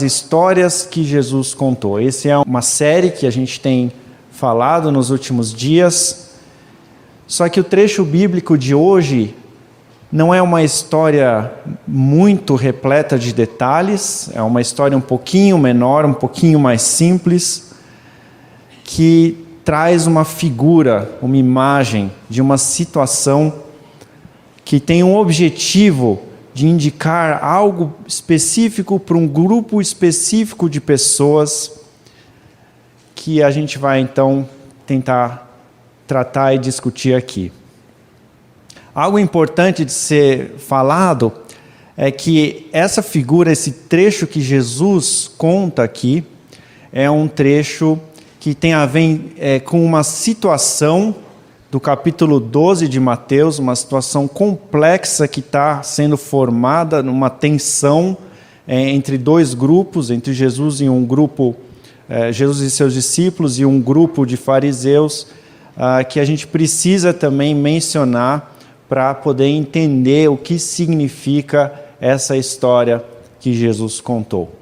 histórias que Jesus contou. Essa é uma série que a gente tem falado nos últimos dias, só que o trecho bíblico de hoje não é uma história muito repleta de detalhes, é uma história um pouquinho menor, um pouquinho mais simples, que traz uma figura, uma imagem de uma situação que tem um objetivo de indicar algo específico para um grupo específico de pessoas que a gente vai então tentar tratar e discutir aqui. Algo importante de ser falado é que essa figura, esse trecho que Jesus conta aqui, é um trecho que tem a ver com uma situação do capítulo 12 de Mateus, uma situação complexa que está sendo formada numa tensão entre dois grupos, entre Jesus e um grupo, Jesus e seus discípulos e um grupo de fariseus, que a gente precisa também mencionar para poder entender o que significa essa história que Jesus contou.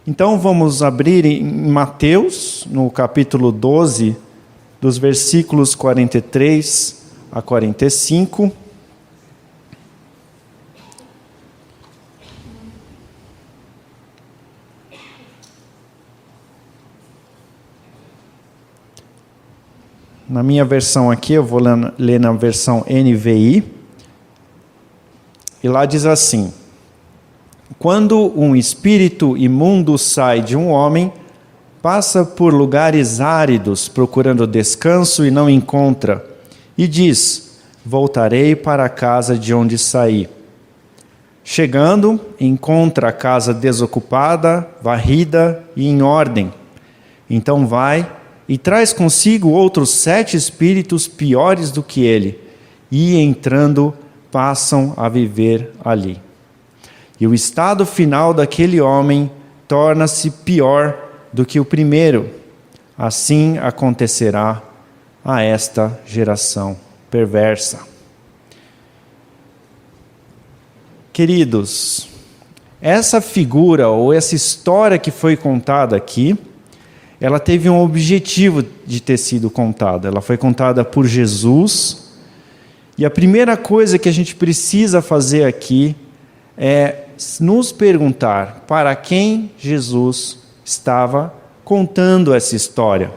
Então vamos abrir em Mateus, no capítulo 12, dos versículos 43 a 45. Na minha versão aqui, eu vou ler na versão NVI. E lá diz assim: quando um espírito imundo sai de um homem, passa por lugares áridos procurando descanso e não encontra, e diz: voltarei para a casa de onde saí. Chegando, encontra a casa desocupada, varrida e em ordem. Então vai e traz consigo outros 7 espíritos piores do que ele, e entrando, passam a viver ali. E o estado final daquele homem torna-se pior do que o primeiro. Assim acontecerá a esta geração perversa. Queridos, essa figura ou essa história que foi contada aqui, ela teve um objetivo de ter sido contada. Ela foi contada por Jesus. E a primeira coisa que a gente precisa fazer aqui é nos perguntar para quem Jesus estava contando essa história.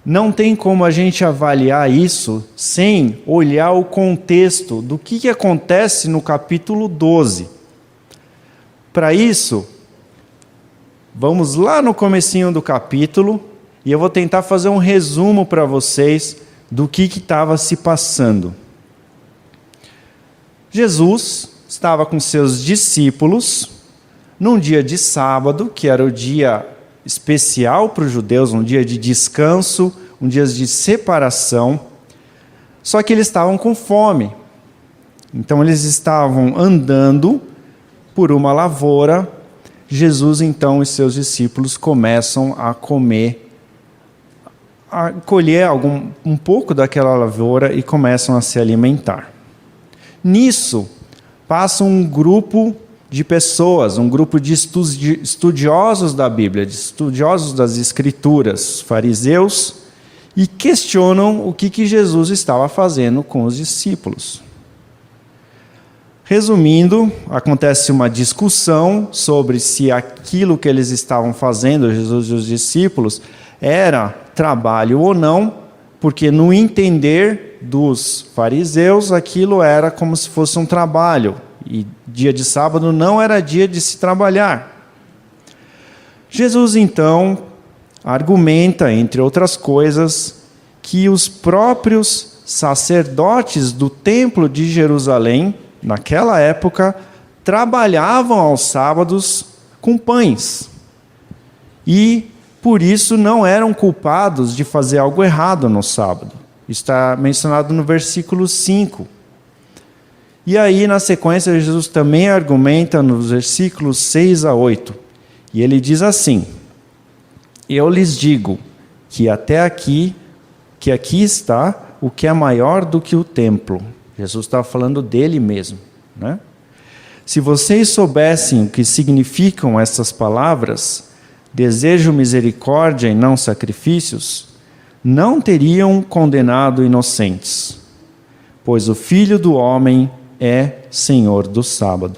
Não tem como a gente avaliar isso sem olhar o contexto do que acontece no capítulo 12. Para isso, vamos lá no comecinho do capítulo e eu vou tentar fazer um resumo para vocês do que estava se passando. Jesus estava com seus discípulos num dia de sábado, que era o dia especial para os judeus, um dia de descanso, um dia de separação, só que eles estavam com fome. Então eles estavam andando por uma lavoura. Jesus então e seus discípulos começam a comer, a colher um pouco daquela lavoura e começam a se alimentar. Nisso, passa um grupo de pessoas, um grupo de estudiosos da Bíblia, de estudiosos das Escrituras, fariseus, e questionam o que Jesus estava fazendo com os discípulos. Resumindo, acontece uma discussão sobre se aquilo que eles estavam fazendo, Jesus e os discípulos, era trabalho ou não, porque no entender dos fariseus, aquilo era como se fosse um trabalho, e dia de sábado não era dia de se trabalhar. Jesus, então, argumenta, entre outras coisas, que os próprios sacerdotes do templo de Jerusalém, naquela época, trabalhavam aos sábados com pães. E, por isso, não eram culpados de fazer algo errado no sábado. Está mencionado no versículo 5. E aí, na sequência, Jesus também argumenta nos versículos 6 a 8. E ele diz assim: eu lhes digo que aqui está o que é maior do que o templo. Jesus estava falando dele mesmo, né? Se vocês soubessem o que significam essas palavras, desejo misericórdia e não sacrifícios, não teriam condenado inocentes, pois o Filho do Homem é Senhor do sábado.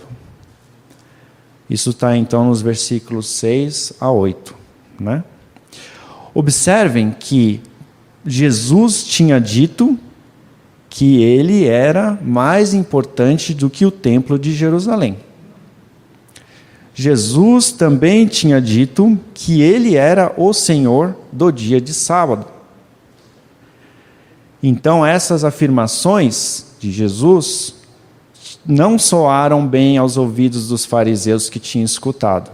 Isso está então nos versículos 6 a 8, né? Observem que Jesus tinha dito que ele era mais importante do que o templo de Jerusalém. Jesus também tinha dito que ele era o Senhor do dia de sábado. Então, essas afirmações de Jesus não soaram bem aos ouvidos dos fariseus que tinham escutado.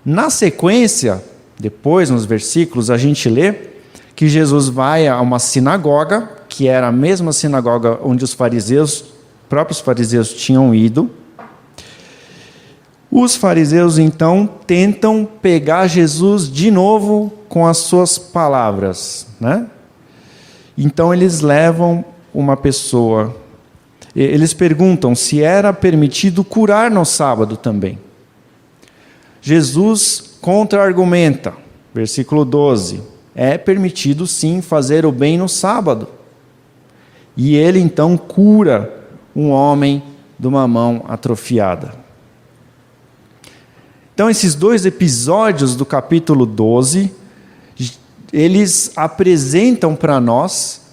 Na sequência, depois nos versículos, a gente lê que Jesus vai a uma sinagoga, que era a mesma sinagoga onde os próprios fariseus tinham ido. Os fariseus, então, tentam pegar Jesus de novo com as suas palavras, né? Então, eles levam uma pessoa. Eles perguntam se era permitido curar no sábado também. Jesus contra-argumenta, versículo 12. É permitido sim fazer o bem no sábado. E ele então cura um homem de uma mão atrofiada. Então esses dois episódios do capítulo 12, eles apresentam para nós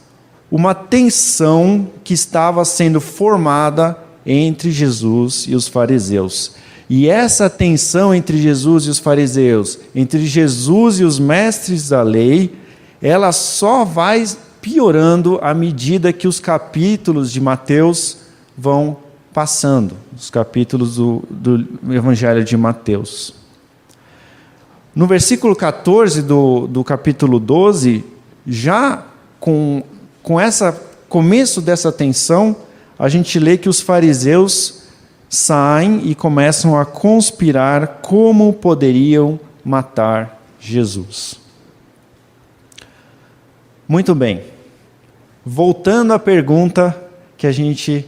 uma tensão que estava sendo formada entre Jesus e os fariseus. E essa tensão entre Jesus e os fariseus, entre Jesus e os mestres da lei, ela só vai piorando à medida que os capítulos de Mateus vão passando, os capítulos do Evangelho de Mateus. No versículo 14 do capítulo 12, já com esse começo dessa tensão, a gente lê que os fariseus saem e começam a conspirar como poderiam matar Jesus. Muito bem. Voltando à pergunta que a gente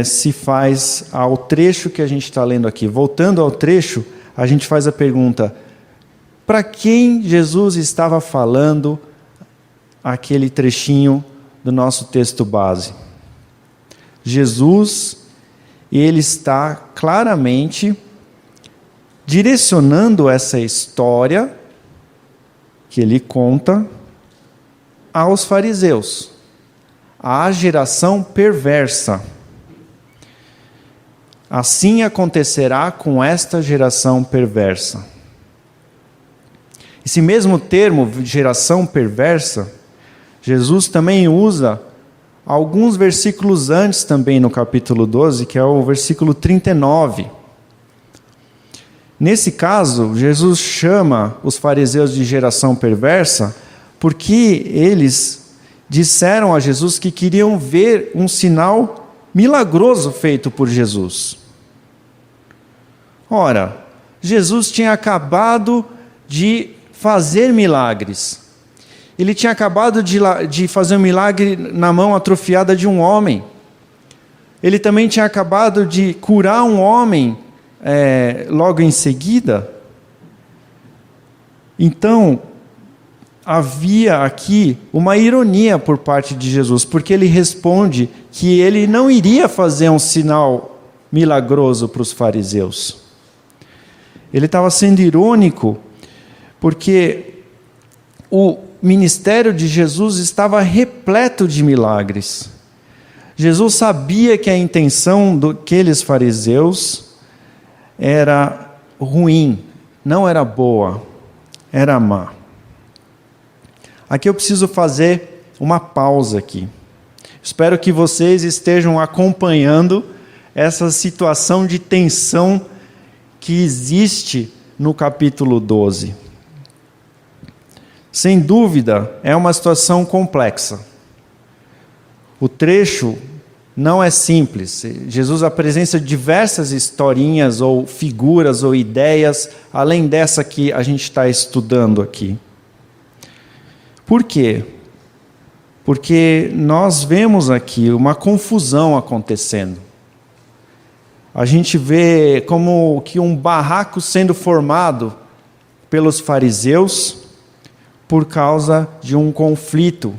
se faz ao trecho que a gente está lendo aqui. Voltando ao trecho, a gente faz a pergunta: para quem Jesus estava falando aquele trechinho do nosso texto base? Jesus, ele está claramente direcionando essa história que ele conta aos fariseus, à geração perversa. Assim acontecerá com esta geração perversa. Esse mesmo termo, geração perversa, Jesus também usa alguns versículos antes também no capítulo 12, que é o versículo 39. Nesse caso, Jesus chama os fariseus de geração perversa porque eles disseram a Jesus que queriam ver um sinal milagroso feito por Jesus. Ora, Jesus tinha acabado de fazer milagres. Ele tinha acabado de fazer um milagre na mão atrofiada de um homem. Ele também tinha acabado de curar um homem logo em seguida. Então, havia aqui uma ironia por parte de Jesus, porque ele responde que ele não iria fazer um sinal milagroso para os fariseus. Ele estava sendo irônico, porque o ministério de Jesus estava repleto de milagres. Jesus sabia que a intenção daqueles fariseus era ruim, não era boa, era má. Aqui eu preciso fazer uma pausa aqui. Espero que vocês estejam acompanhando essa situação de tensão que existe no capítulo 12. Sem dúvida, é uma situação complexa. O trecho não é simples. Jesus apresenta diversas historinhas ou figuras ou ideias, além dessa que a gente está estudando aqui. Por quê? Porque nós vemos aqui uma confusão acontecendo. A gente vê como que um barraco sendo formado pelos fariseus por causa de um conflito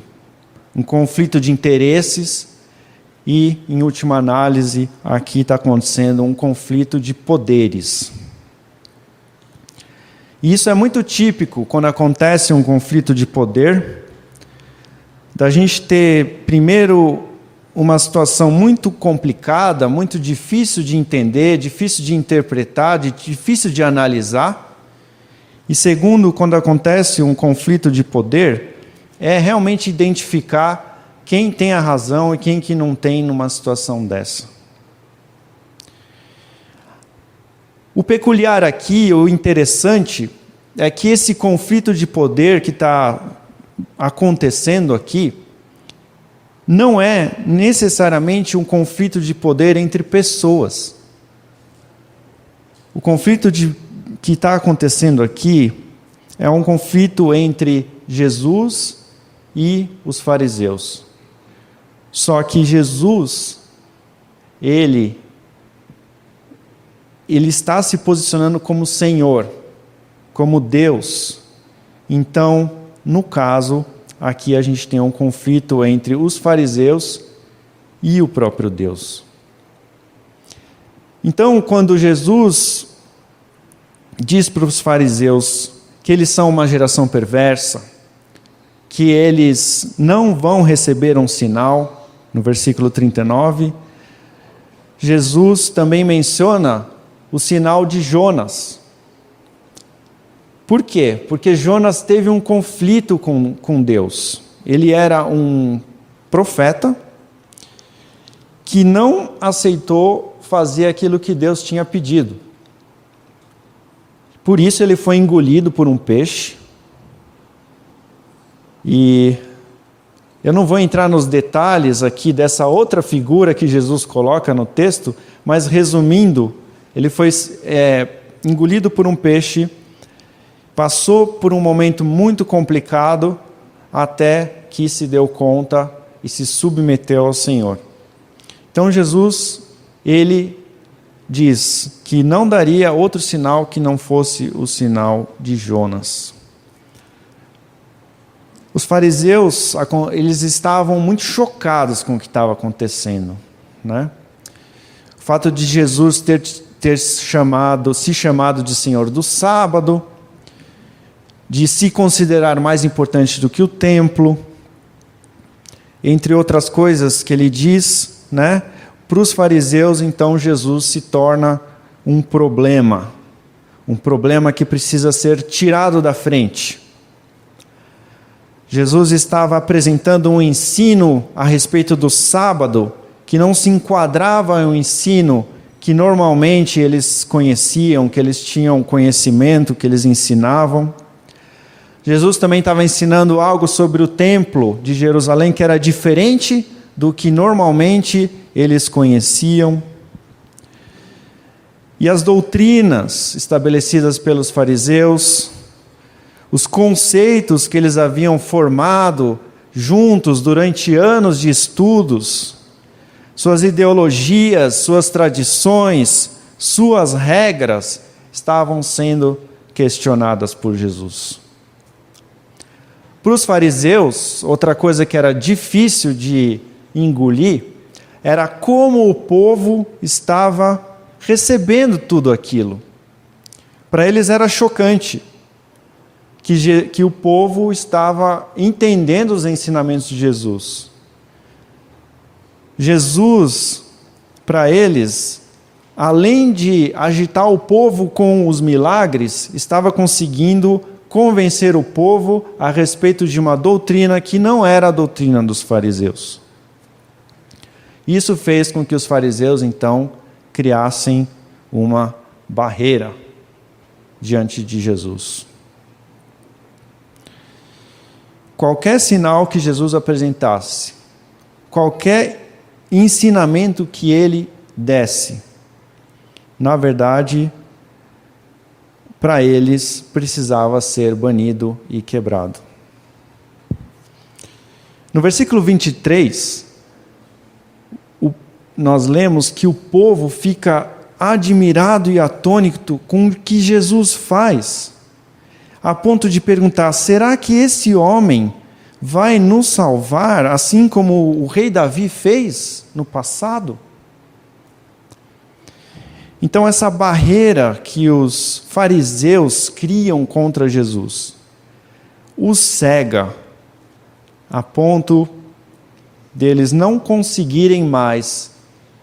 de interesses e, em última análise, aqui está acontecendo um conflito de poderes. E isso é muito típico quando acontece um conflito de poder, da gente ter, primeiro, uma situação muito complicada, muito difícil de entender, difícil de interpretar, difícil de analisar. E segundo, quando acontece um conflito de poder, é realmente identificar quem tem a razão e quem que não tem numa situação dessa. O peculiar aqui, o interessante, é que esse conflito de poder que está acontecendo aqui não é necessariamente um conflito de poder entre pessoas. O conflito que está acontecendo aqui é um conflito entre Jesus e os fariseus. Só que Jesus, ele está se posicionando como Senhor, como Deus. Então, no caso, aqui a gente tem um conflito entre os fariseus e o próprio Deus. Então, quando Jesus diz para os fariseus que eles são uma geração perversa, que eles não vão receber um sinal, no versículo 39, Jesus também menciona o sinal de Jonas. Por quê? Porque Jonas teve um conflito com Deus. Ele era um profeta que não aceitou fazer aquilo que Deus tinha pedido. Por isso ele foi engolido por um peixe. E eu não vou entrar nos detalhes aqui dessa outra figura que Jesus coloca no texto, mas resumindo, ele foi engolido por um peixe, passou por um momento muito complicado, até que se deu conta e se submeteu ao Senhor. Então Jesus, ele diz que não daria outro sinal que não fosse o sinal de Jonas. Os fariseus, eles estavam muito chocados com o que estava acontecendo, né? O fato de Jesus ter se chamado de Senhor do sábado, de se considerar mais importante do que o templo, entre outras coisas que ele diz, né? Para os fariseus, então, Jesus se torna um problema que precisa ser tirado da frente. Jesus estava apresentando um ensino a respeito do sábado, que não se enquadrava em um ensino que normalmente eles conheciam, que eles tinham conhecimento, que eles ensinavam. Jesus também estava ensinando algo sobre o templo de Jerusalém, que era diferente do que normalmente eles conheciam. E as doutrinas estabelecidas pelos fariseus, os conceitos que eles haviam formado juntos durante anos de estudos, suas ideologias, suas tradições, suas regras, estavam sendo questionadas por Jesus. Para os fariseus, outra coisa que era difícil de engolir, era como o povo estava recebendo tudo aquilo. Para eles era chocante que o povo estava entendendo os ensinamentos de Jesus. Jesus, para eles, além de agitar o povo com os milagres, estava conseguindo convencer o povo a respeito de uma doutrina que não era a doutrina dos fariseus. Isso fez com que os fariseus, então, criassem uma barreira diante de Jesus. Qualquer sinal que Jesus apresentasse, qualquer ensinamento que ele desse, na verdade, para eles precisava ser banido e quebrado. No versículo 23, nós lemos que o povo fica admirado e atônito com o que Jesus faz, a ponto de perguntar: será que esse homem vai nos salvar, assim como o rei Davi fez no passado? Então, essa barreira que os fariseus criam contra Jesus os cega, a ponto deles não conseguirem mais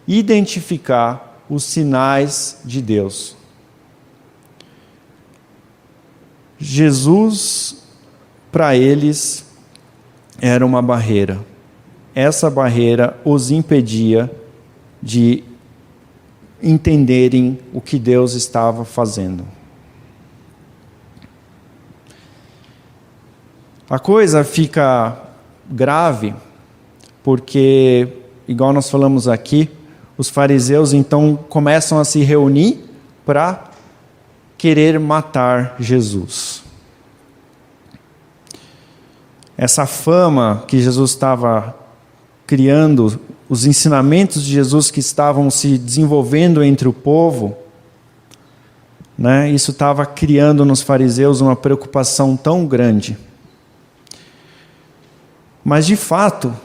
identificar os sinais de Deus. Jesus, para eles, era uma barreira. Essa barreira os impedia de entenderem o que Deus estava fazendo. A coisa fica grave porque, igual nós falamos aqui, os fariseus então começam a se reunir para querer matar Jesus. Essa fama que Jesus estava criando, os ensinamentos de Jesus que estavam se desenvolvendo entre o povo, isso estava criando nos fariseus uma preocupação tão grande. Mas, de fato,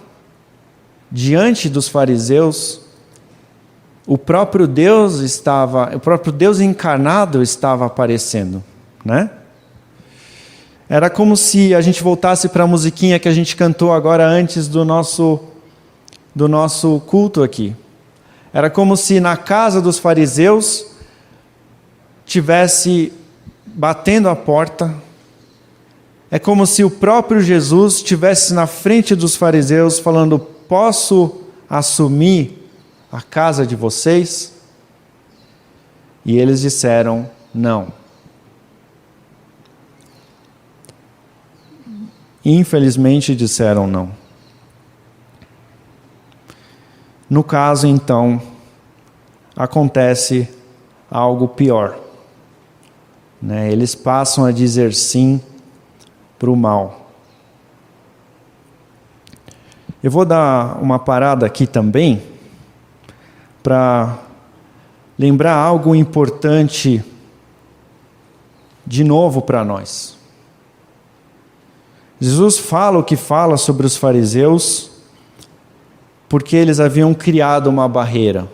diante dos fariseus, o próprio Deus encarnado estava aparecendo, Era como se a gente voltasse para a musiquinha que a gente cantou agora antes do nosso culto aqui. Era como se na casa dos fariseus tivesse batendo a porta. É como se o próprio Jesus estivesse na frente dos fariseus falando: posso assumir a casa de vocês? E eles disseram não. Infelizmente disseram não. No caso, então, acontece algo pior. Eles passam a dizer sim para o mal. Eu vou dar uma parada aqui também para lembrar algo importante de novo para nós. Jesus fala o que fala sobre os fariseus porque eles haviam criado uma barreira.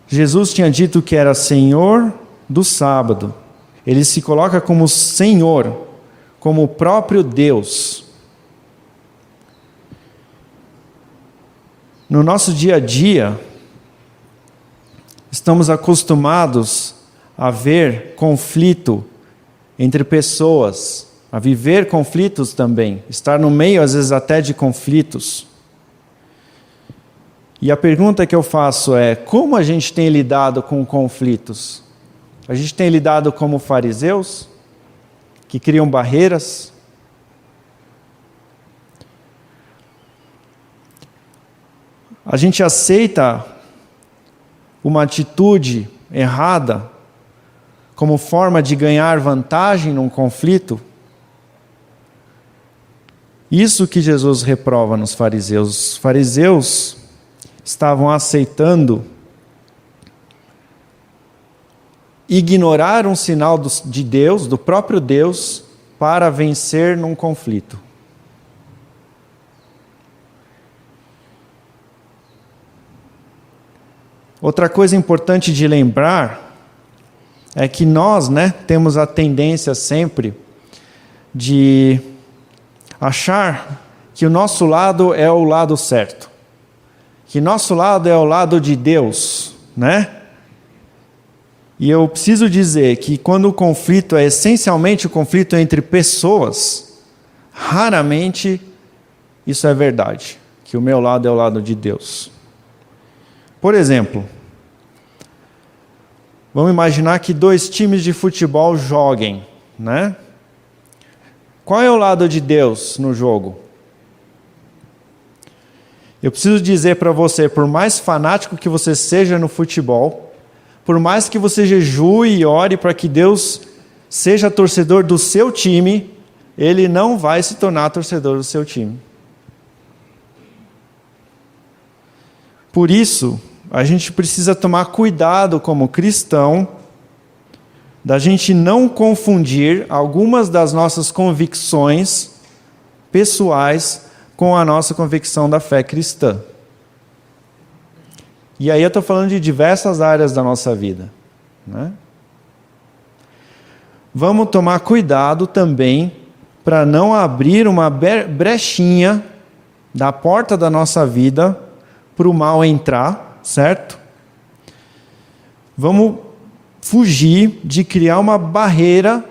Jesus tinha dito que era Senhor do sábado. Ele se coloca como Senhor, como o próprio Deus. No nosso dia a dia, estamos acostumados a ver conflito entre pessoas, a viver conflitos também, estar no meio, às vezes, até de conflitos. E a pergunta que eu faço é: como a gente tem lidado com conflitos? A gente tem lidado como fariseus, que criam barreiras? A gente aceita uma atitude errada como forma de ganhar vantagem num conflito? Isso que Jesus reprova nos fariseus. Os fariseus estavam aceitando ignorar um sinal de Deus, do próprio Deus, para vencer num conflito. Outra coisa importante de lembrar é que nós, temos a tendência sempre de achar que o nosso lado é o lado certo, que nosso lado é o lado de Deus, E eu preciso dizer que quando o conflito é essencialmente o conflito entre pessoas, raramente isso é verdade, que o meu lado é o lado de Deus. Por exemplo, vamos imaginar que 2 times de futebol joguem, Qual é o lado de Deus no jogo? Eu preciso dizer para você, por mais fanático que você seja no futebol, por mais que você jejue e ore para que Deus seja torcedor do seu time, ele não vai se tornar torcedor do seu time. Por isso, a gente precisa tomar cuidado como cristão, da gente não confundir algumas das nossas convicções pessoais com a nossa convicção da fé cristã. E aí eu estou falando de diversas áreas da nossa vida, né? Vamos tomar cuidado também para não abrir uma brechinha da porta da nossa vida para o mal entrar, certo? Vamos fugir de criar uma barreira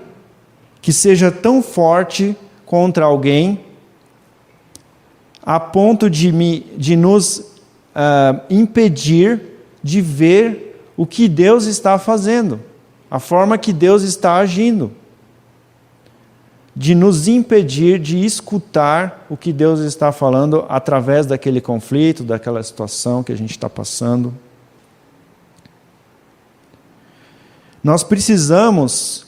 que seja tão forte contra alguém a ponto de nos impedir de ver o que Deus está fazendo, a forma que Deus está agindo, de nos impedir de escutar o que Deus está falando através daquele conflito, daquela situação que a gente está passando. Nós precisamos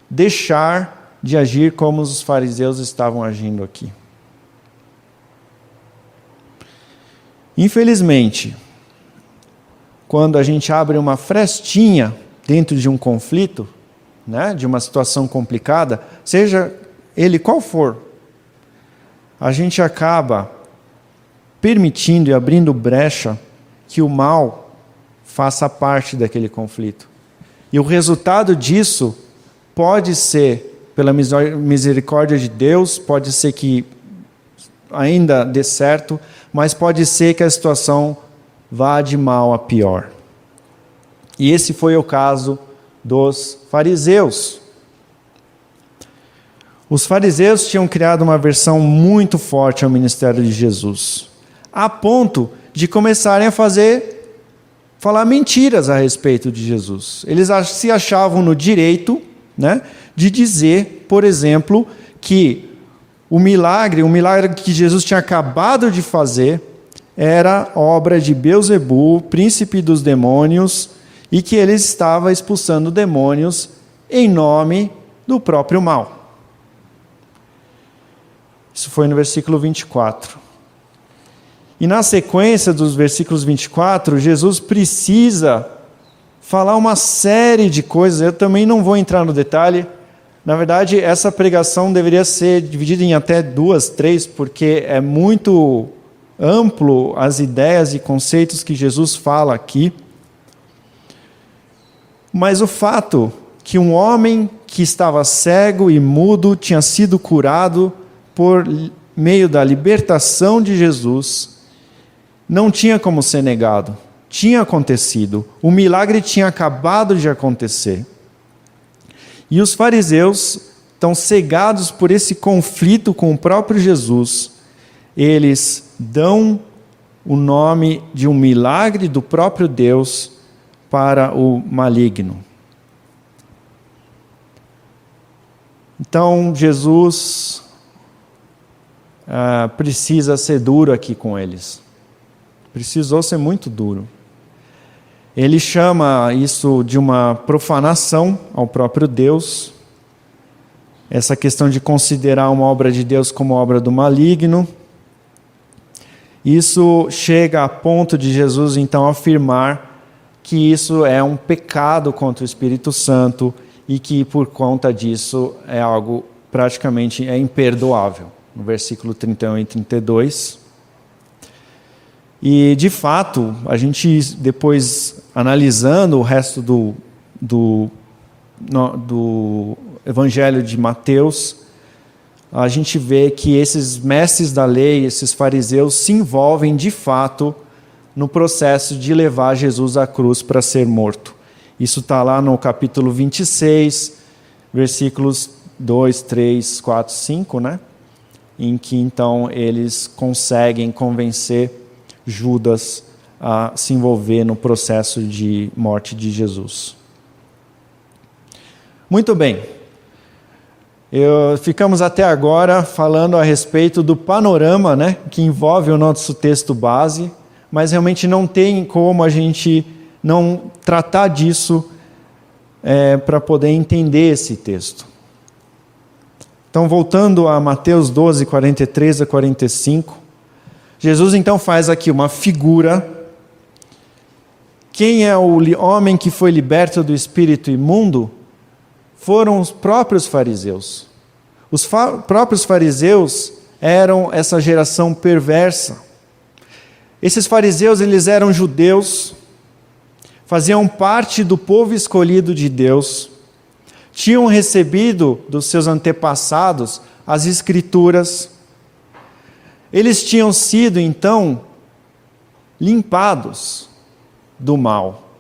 deixar de agir como os fariseus estavam agindo aqui. Infelizmente, quando a gente abre uma frestinha dentro de um conflito, né, de uma situação complicada, seja ele qual for, a gente acaba permitindo e abrindo brecha que o mal faça parte daquele conflito. E o resultado disso pode ser, pela misericórdia de Deus, pode ser que ainda dê certo, mas pode ser que a situação vá de mal a pior. E esse foi o caso dos fariseus. Os fariseus tinham criado uma versão muito forte ao ministério de Jesus, a ponto de começarem a falar mentiras a respeito de Jesus. Eles se achavam no direito, né, de dizer, por exemplo, que o milagre que Jesus tinha acabado de fazer era obra de Beelzebu, príncipe dos demônios, e que ele estava expulsando demônios em nome do próprio mal. Isso foi no versículo 24. E na sequência dos versículos 24, Jesus precisa falar uma série de coisas. Eu também não vou entrar no detalhe. Na verdade, essa pregação deveria ser dividida em até 2, 3, porque é muito amplo as ideias e conceitos que Jesus fala aqui. Mas o fato que um homem que estava cego e mudo tinha sido curado por meio da libertação de Jesus, não tinha como ser negado. Tinha acontecido. O milagre tinha acabado de acontecer. E os fariseus, tão cegados por esse conflito com o próprio Jesus, eles dão o nome de um milagre do próprio Deus para o maligno. Então, Jesus precisa ser duro aqui com eles. Precisou ser muito duro. Ele chama isso de uma profanação ao próprio Deus. Essa questão de considerar uma obra de Deus como obra do maligno. Isso chega a ponto de Jesus, então, afirmar que isso é um pecado contra o Espírito Santo e que, por conta disso, é algo praticamente imperdoável. No versículo 31 e 32. E, de fato, a gente, depois, analisando o resto do Evangelho de Mateus, a gente vê que esses mestres da lei, esses fariseus, se envolvem, de fato, no processo de levar Jesus à cruz para ser morto. Isso está lá no capítulo 26, versículos 2, 3, 4, 5, né? Em que, então, eles conseguem convencer Judas a se envolver no processo de morte de Jesus. Muito bem. Ficamos até agora falando a respeito do panorama, né, que envolve o nosso texto base, mas realmente não tem como a gente não tratar disso para poder entender esse texto. Então, voltando a Mateus 12, 43 a 45, Jesus então faz aqui uma figura. Quem é o homem que foi liberto do espírito imundo? Foram os próprios fariseus. Os próprios fariseus eram essa geração perversa. Esses fariseus, eles eram judeus, faziam parte do povo escolhido de Deus, tinham recebido dos seus antepassados as Escrituras. Eles tinham sido, então, limpados do mal.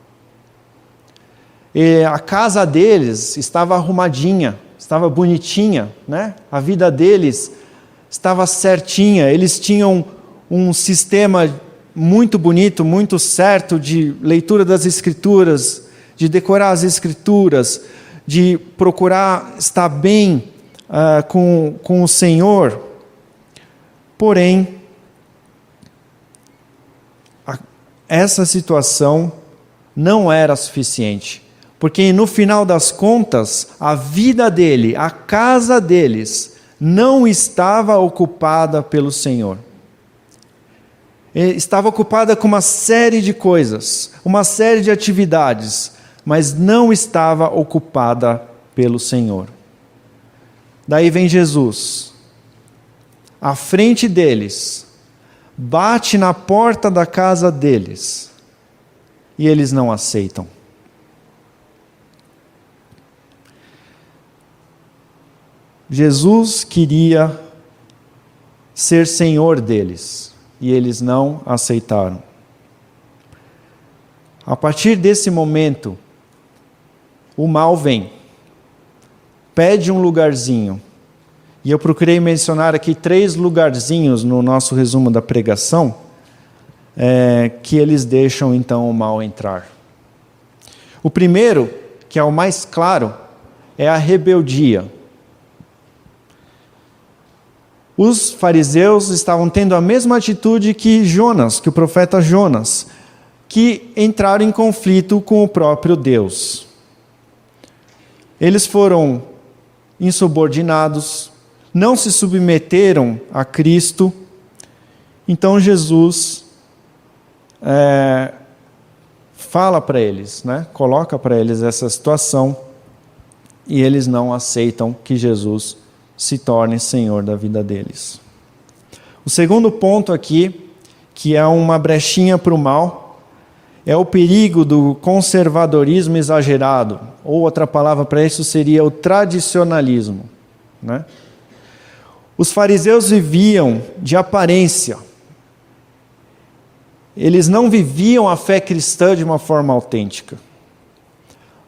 E a casa deles estava arrumadinha, estava bonitinha, né? A vida deles estava certinha. Eles tinham um sistema muito bonito, muito certo de leitura das Escrituras, de decorar as Escrituras, de procurar estar bem com o Senhor. Porém, essa situação não era suficiente, porque no final das contas, a vida dele, a casa deles, não estava ocupada pelo Senhor. Estava ocupada com uma série de coisas, uma série de atividades, mas não estava ocupada pelo Senhor. Daí vem Jesus, à frente deles, bate na porta da casa deles, e eles não aceitam. Jesus queria ser Senhor deles, e eles não aceitaram. A partir desse momento, o mal vem, pede um lugarzinho, e eu procurei mencionar aqui 3 lugarzinhos no nosso resumo da pregação, que eles deixam então o mal entrar. O primeiro, que é o mais claro, é a rebeldia. Os fariseus estavam tendo a mesma atitude que Jonas, que o profeta Jonas, que entraram em conflito com o próprio Deus. Eles foram insubordinados, não se submeteram a Cristo. Então Jesus fala para eles, né? Coloca para eles essa situação, e eles não aceitam que Jesus se torne Senhor da vida deles. O segundo ponto aqui, que é uma brechinha para o mal, é o perigo do conservadorismo exagerado, ou outra palavra para isso seria o tradicionalismo, né? Os fariseus viviam de aparência. Eles não viviam a fé cristã de uma forma autêntica.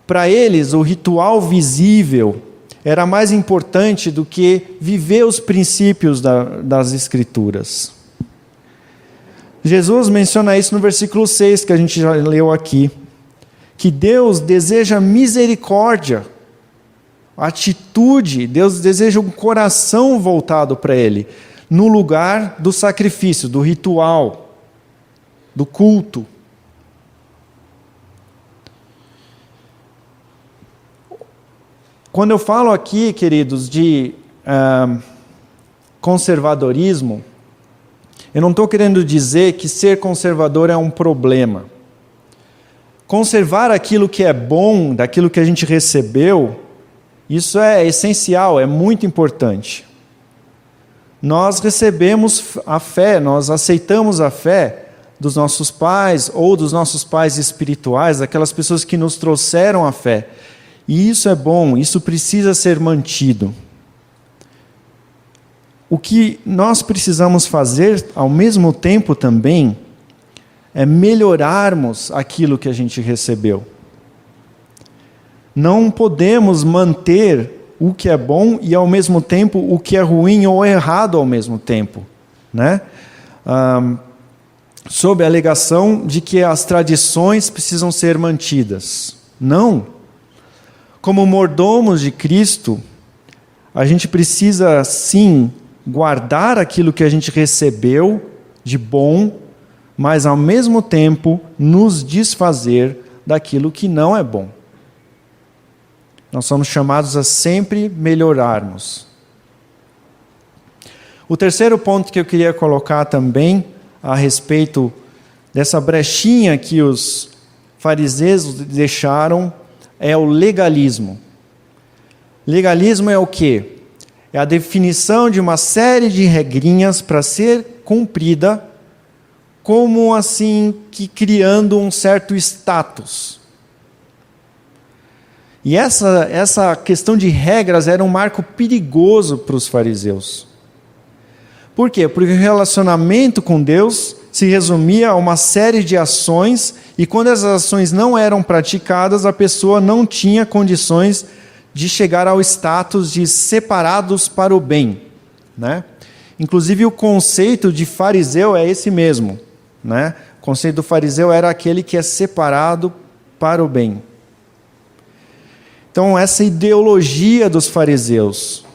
Para eles, o ritual visível era mais importante do que viver os princípios das Escrituras. Jesus menciona isso no versículo 6, que a gente já leu aqui, que Deus deseja misericórdia, atitude, Deus deseja um coração voltado para Ele, no lugar do sacrifício, do ritual, do culto. Quando eu falo aqui, queridos, de conservadorismo, eu não estou querendo dizer que ser conservador é um problema. Conservar aquilo que é bom, daquilo que a gente recebeu, isso é essencial, é muito importante. Nós recebemos a fé, nós aceitamos a fé dos nossos pais ou dos nossos pais espirituais, daquelas pessoas que nos trouxeram a fé. E isso é bom, isso precisa ser mantido. O que nós precisamos fazer, ao mesmo tempo também, é melhorarmos aquilo que a gente recebeu. Não podemos manter o que é bom e, ao mesmo tempo, o que é ruim ou errado ao mesmo tempo, né? Sob a alegação de que as tradições precisam ser mantidas. Não. Como mordomos de Cristo, a gente precisa, sim, guardar aquilo que a gente recebeu de bom, mas, ao mesmo tempo, nos desfazer daquilo que não é bom. Nós somos chamados a sempre melhorarmos. O terceiro ponto que eu queria colocar também a respeito dessa brechinha que os fariseus deixaram é o legalismo. Legalismo é o quê? É a definição de uma série de regrinhas para ser cumprida, como assim que criando um certo status. E essa questão de regras era um marco perigoso para os fariseus. Por quê? Porque o relacionamento com Deus se resumia a uma série de ações, e quando essas ações não eram praticadas, a pessoa não tinha condições de chegar ao status de separados para o bem, né? Inclusive o conceito de fariseu é esse mesmo, né? O conceito do fariseu era aquele que é separado para o bem. Então essa ideologia dos fariseus,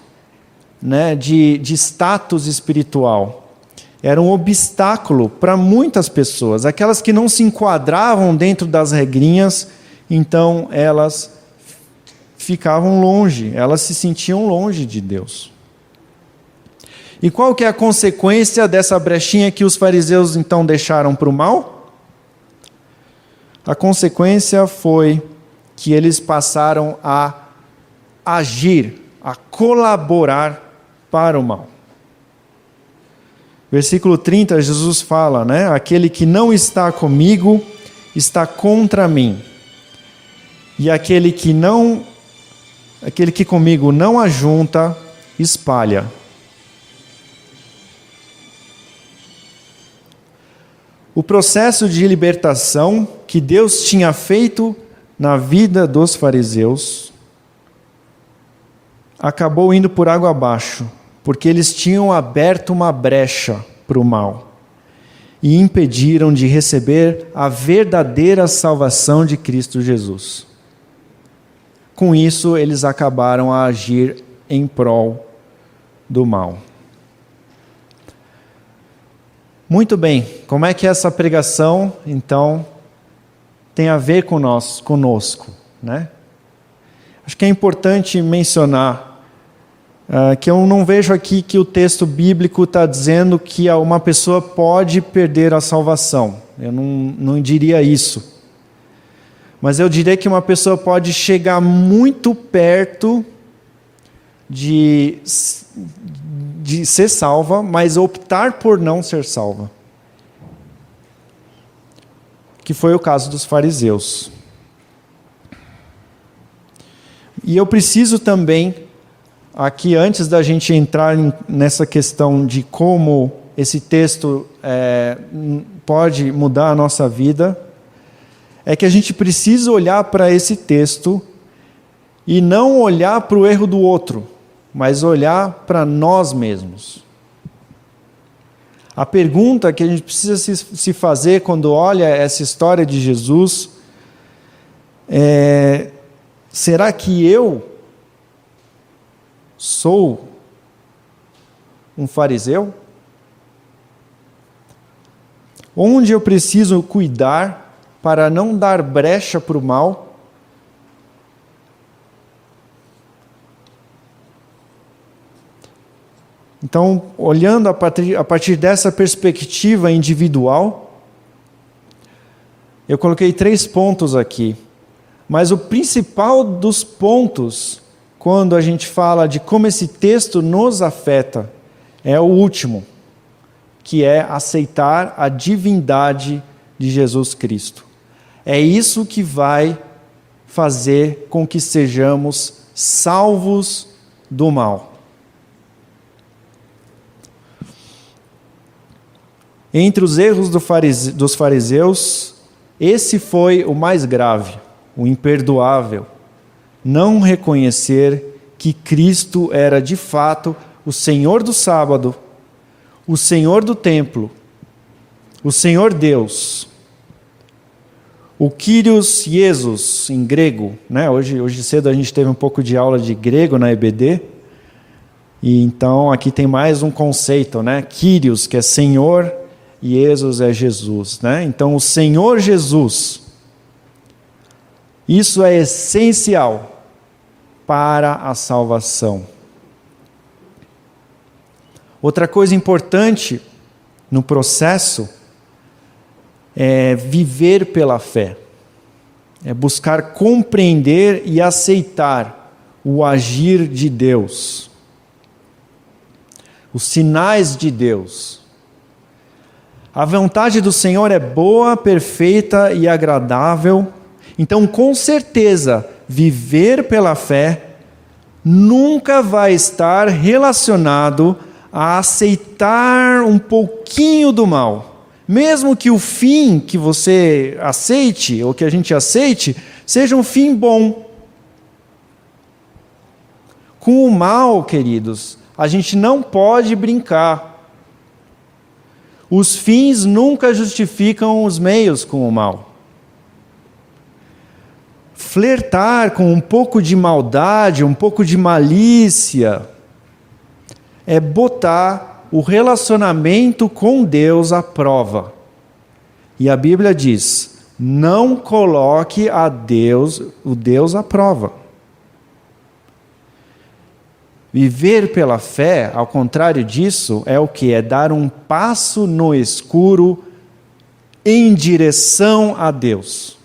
né, de status espiritual, era um obstáculo para muitas pessoas. Aquelas que não se enquadravam dentro das regrinhas, então elas ficavam longe, elas se sentiam longe de Deus. E qual que é a consequência dessa brechinha que os fariseus então deixaram para o mal? A consequência foi que eles passaram a agir, a colaborar para o mal. Versículo 30, Jesus fala, né? Aquele que não está comigo está contra mim. E aquele que comigo não ajunta, espalha. O processo de libertação que Deus tinha feito na vida dos fariseus acabou indo por água abaixo, porque eles tinham aberto uma brecha para o mal e impediram de receber a verdadeira salvação de Cristo Jesus. Com isso, eles acabaram a agir em prol do mal. Muito bem, como é que essa pregação, então, tem a ver conosco, né? Acho que é importante mencionar que eu não vejo aqui que o texto bíblico está dizendo que uma pessoa pode perder a salvação. Eu não diria isso. Mas eu diria que uma pessoa pode chegar muito perto de ser salva, mas optar por não ser salva. Que foi o caso dos fariseus. E eu preciso também, aqui antes da gente entrar nessa questão de como esse texto pode mudar a nossa vida, é que a gente precisa olhar para esse texto e não olhar para o erro do outro, mas olhar para nós mesmos. A pergunta que a gente precisa se fazer quando olha essa história de Jesus é: será que eu sou um fariseu? Onde eu preciso cuidar para não dar brecha para o mal? Então, olhando a partir dessa perspectiva individual, eu coloquei 3 pontos aqui. Mas o principal dos pontos, quando a gente fala de como esse texto nos afeta, é o último, que é aceitar a divindade de Jesus Cristo. É isso que vai fazer com que sejamos salvos do mal. Entre os erros dos fariseus, esse foi o mais grave, o imperdoável. Não reconhecer que Cristo era de fato o Senhor do sábado, o Senhor do templo, o Senhor Deus, o Kyrios Jesus em grego, né? Hoje cedo a gente teve um pouco de aula de grego na EBD, e então aqui tem mais um conceito, né? Kyrios, que é Senhor, e Jesus é Jesus, né? Então o Senhor Jesus, isso é essencial para a salvação. Outra coisa importante no processo é viver pela fé. É buscar compreender e aceitar o agir de Deus, os sinais de Deus. A vontade do Senhor é boa, perfeita e agradável. Então, com certeza, viver pela fé nunca vai estar relacionado a aceitar um pouquinho do mal. Mesmo que o fim que você aceite, ou que a gente aceite, seja um fim bom. Com o mal, queridos, a gente não pode brincar. Os fins nunca justificam os meios com o mal. Flertar com um pouco de maldade, um pouco de malícia, é botar o relacionamento com Deus à prova. E a Bíblia diz: não coloque o Deus à prova. Viver pela fé, ao contrário disso, é o que? É dar um passo no escuro em direção a Deus.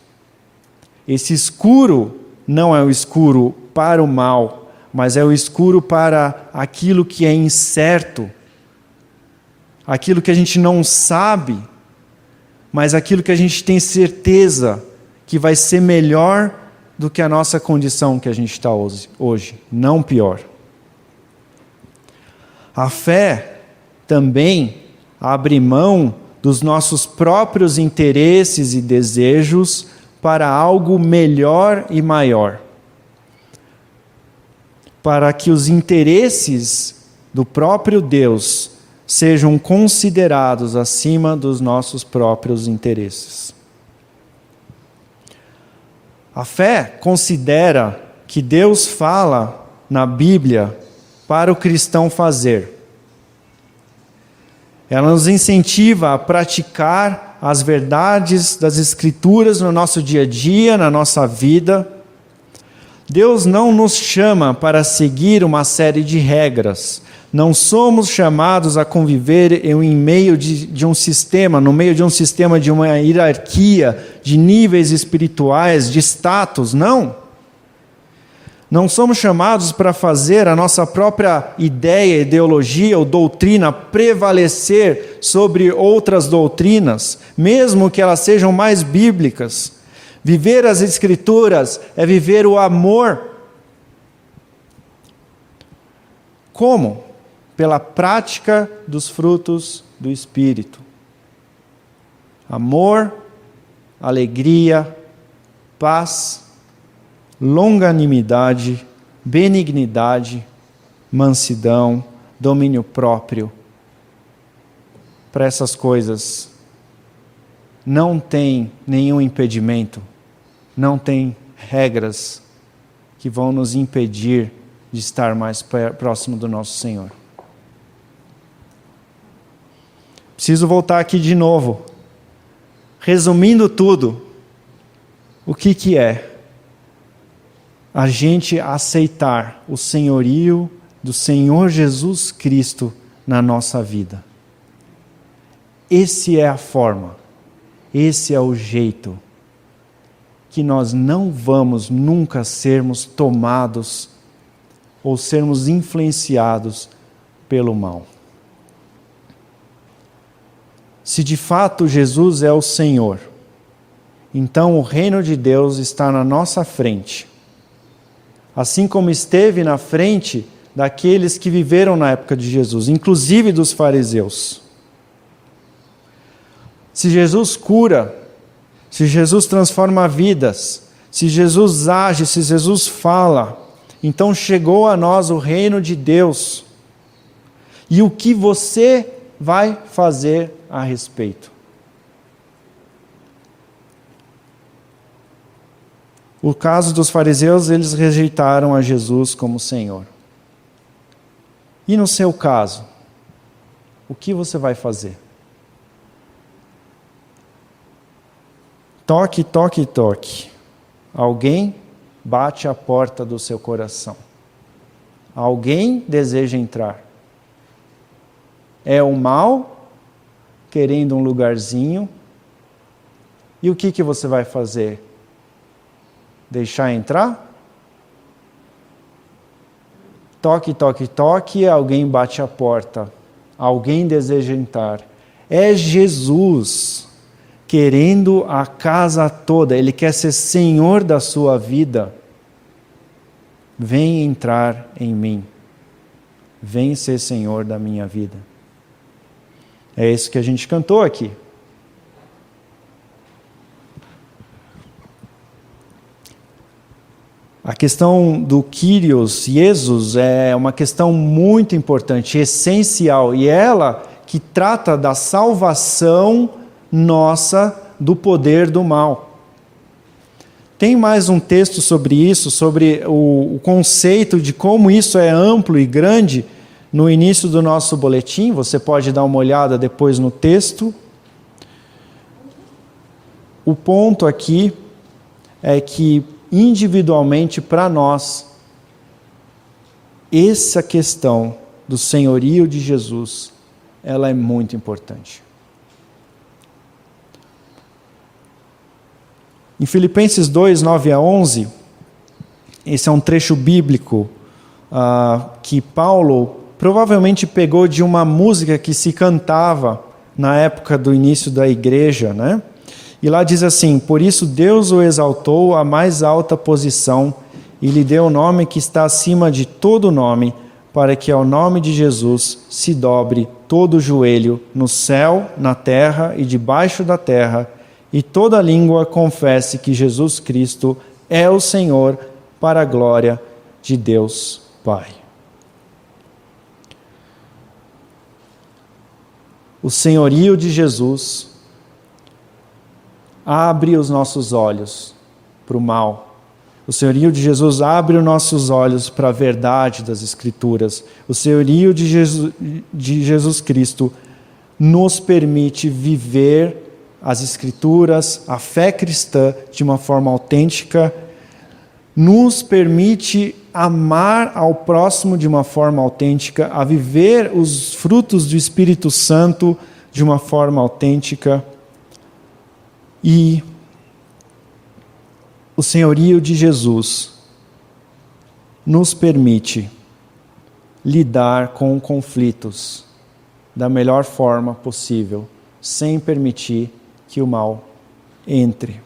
Esse escuro não é o escuro para o mal, mas é o escuro para aquilo que é incerto, aquilo que a gente não sabe, mas aquilo que a gente tem certeza que vai ser melhor do que a nossa condição que a gente está hoje, não pior. A fé também abre mão dos nossos próprios interesses e desejos para algo melhor e maior. Para que os interesses do próprio Deus sejam considerados acima dos nossos próprios interesses. A fé considera que Deus fala na Bíblia para o cristão fazer. Ela nos incentiva a praticar as verdades das Escrituras no nosso dia a dia, na nossa vida. Deus não nos chama para seguir uma série de regras. Não somos chamados a conviver em meio de um sistema, no meio de um sistema de uma hierarquia, de níveis espirituais, de status, não. Não somos chamados para fazer a nossa própria ideia, ideologia ou doutrina prevalecer sobre outras doutrinas, mesmo que elas sejam mais bíblicas. Viver as Escrituras é viver o amor. Como? Pela prática dos frutos do Espírito. Amor, alegria, paz, longanimidade, benignidade, mansidão, domínio próprio. Para essas coisas não tem nenhum impedimento, não tem regras que vão nos impedir de estar mais próximo do nosso Senhor. Preciso voltar aqui de novo. Resumindo tudo, o que é? A gente aceitar o senhorio do Senhor Jesus Cristo na nossa vida. Esse é a forma, esse é o jeito que nós não vamos nunca sermos tomados ou sermos influenciados pelo mal. Se de fato Jesus é o Senhor, então o reino de Deus está na nossa frente. Assim como esteve na frente daqueles que viveram na época de Jesus, inclusive dos fariseus. Se Jesus cura, se Jesus transforma vidas, se Jesus age, se Jesus fala, então chegou a nós o reino de Deus. E o que você vai fazer a respeito? O caso dos fariseus, eles rejeitaram a Jesus como Senhor. E no seu caso, o que você vai fazer? Toque, toque, toque. Alguém bate a porta do seu coração. Alguém deseja entrar. É o mal querendo um lugarzinho. E o que você vai fazer? Deixar entrar? Toque, toque, toque, alguém bate a porta. Alguém deseja entrar. É Jesus querendo a casa toda. Ele quer ser Senhor da sua vida. Vem entrar em mim. Vem ser Senhor da minha vida. É isso que a gente cantou aqui. A questão do Kyrios, Jesus, é uma questão muito importante, essencial, e ela que trata da salvação nossa do poder do mal. Tem mais um texto sobre isso, sobre o conceito de como isso é amplo e grande, no início do nosso boletim. Você pode dar uma olhada depois no texto. O ponto aqui é que, individualmente, para nós, essa questão do senhorio de Jesus, ela é muito importante. Em Filipenses 2, 9 a 11, esse é um trecho bíblico que Paulo provavelmente pegou de uma música que se cantava na época do início da igreja, né? E lá diz assim: por isso Deus o exaltou à mais alta posição e lhe deu o nome que está acima de todo nome, para que ao nome de Jesus se dobre todo o joelho no céu, na terra e debaixo da terra, e toda língua confesse que Jesus Cristo é o Senhor, para a glória de Deus Pai. O senhorio de Jesus abre os nossos olhos para o mal. O senhorio de Jesus abre os nossos olhos para a verdade das Escrituras. O senhorio de Jesus Cristo nos permite viver as Escrituras, a fé cristã, de uma forma autêntica, nos permite amar ao próximo de uma forma autêntica, a viver os frutos do Espírito Santo de uma forma autêntica. E o senhorio de Jesus nos permite lidar com conflitos da melhor forma possível, sem permitir que o mal entre.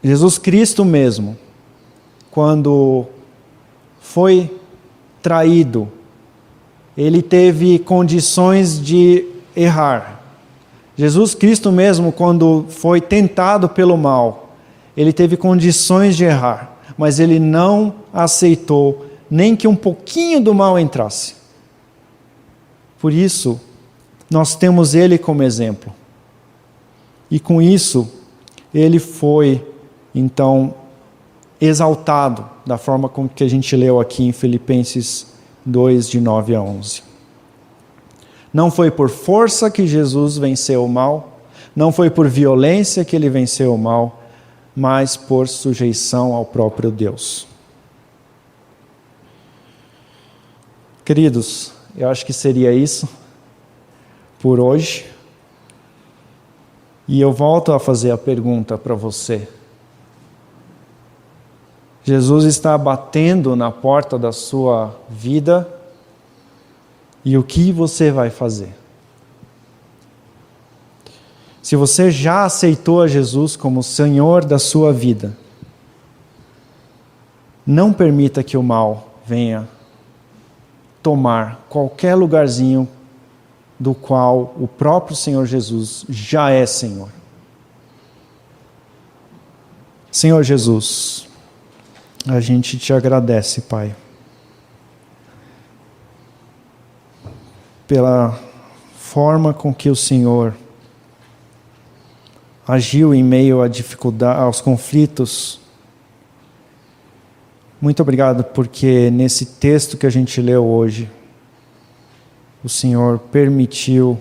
Jesus Cristo mesmo, quando foi traído, ele teve condições de errar. Jesus Cristo mesmo, quando foi tentado pelo mal, ele teve condições de errar, mas ele não aceitou nem que um pouquinho do mal entrasse. Por isso, nós temos ele como exemplo. E com isso, ele foi, então, exaltado, da forma como que a gente leu aqui em Filipenses 2, de 9 a 11. Não foi por força que Jesus venceu o mal, não foi por violência que ele venceu o mal, mas por sujeição ao próprio Deus. Queridos, eu acho que seria isso por hoje. E eu volto a fazer a pergunta para você. Jesus está batendo na porta da sua vida, e o que você vai fazer? Se você já aceitou a Jesus como Senhor da sua vida, não permita que o mal venha tomar qualquer lugarzinho do qual o próprio Senhor Jesus já é Senhor. Senhor Jesus, a gente te agradece, Pai, pela forma com que o Senhor agiu em meio à dificuldade, aos conflitos. Muito obrigado porque nesse texto que a gente leu hoje, o Senhor permitiu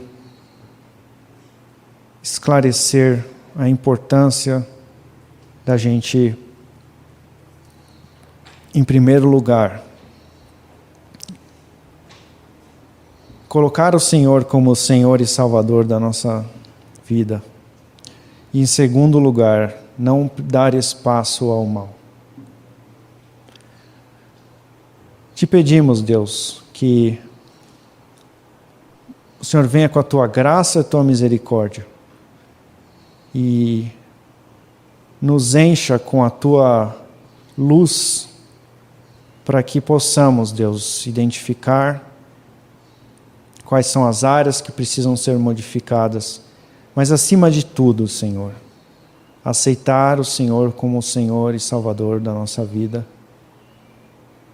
esclarecer a importância da gente, em primeiro lugar, colocar o Senhor como Senhor e Salvador da nossa vida. E em segundo lugar, não dar espaço ao mal. Te pedimos, Deus, que o Senhor venha com a tua graça e a tua misericórdia e nos encha com a tua luz para que possamos, Deus, identificar quais são as áreas que precisam ser modificadas, mas acima de tudo, Senhor, aceitar o Senhor como o Senhor e Salvador da nossa vida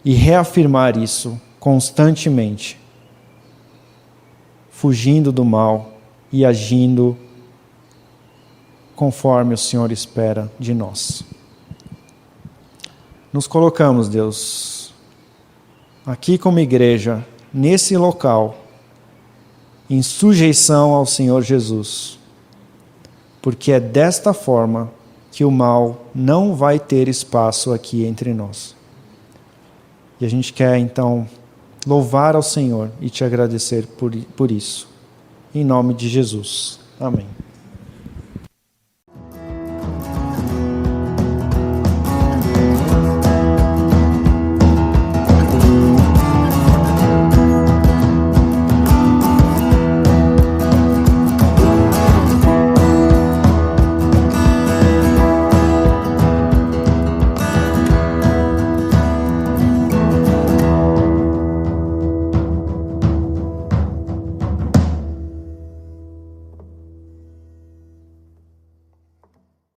e reafirmar isso constantemente, fugindo do mal e agindo conforme o Senhor espera de nós. Nos colocamos, Deus, aqui como igreja, nesse local, em sujeição ao Senhor Jesus, porque é desta forma que o mal não vai ter espaço aqui entre nós. E a gente quer, então, louvar ao Senhor e te agradecer por isso. Em nome de Jesus. Amém.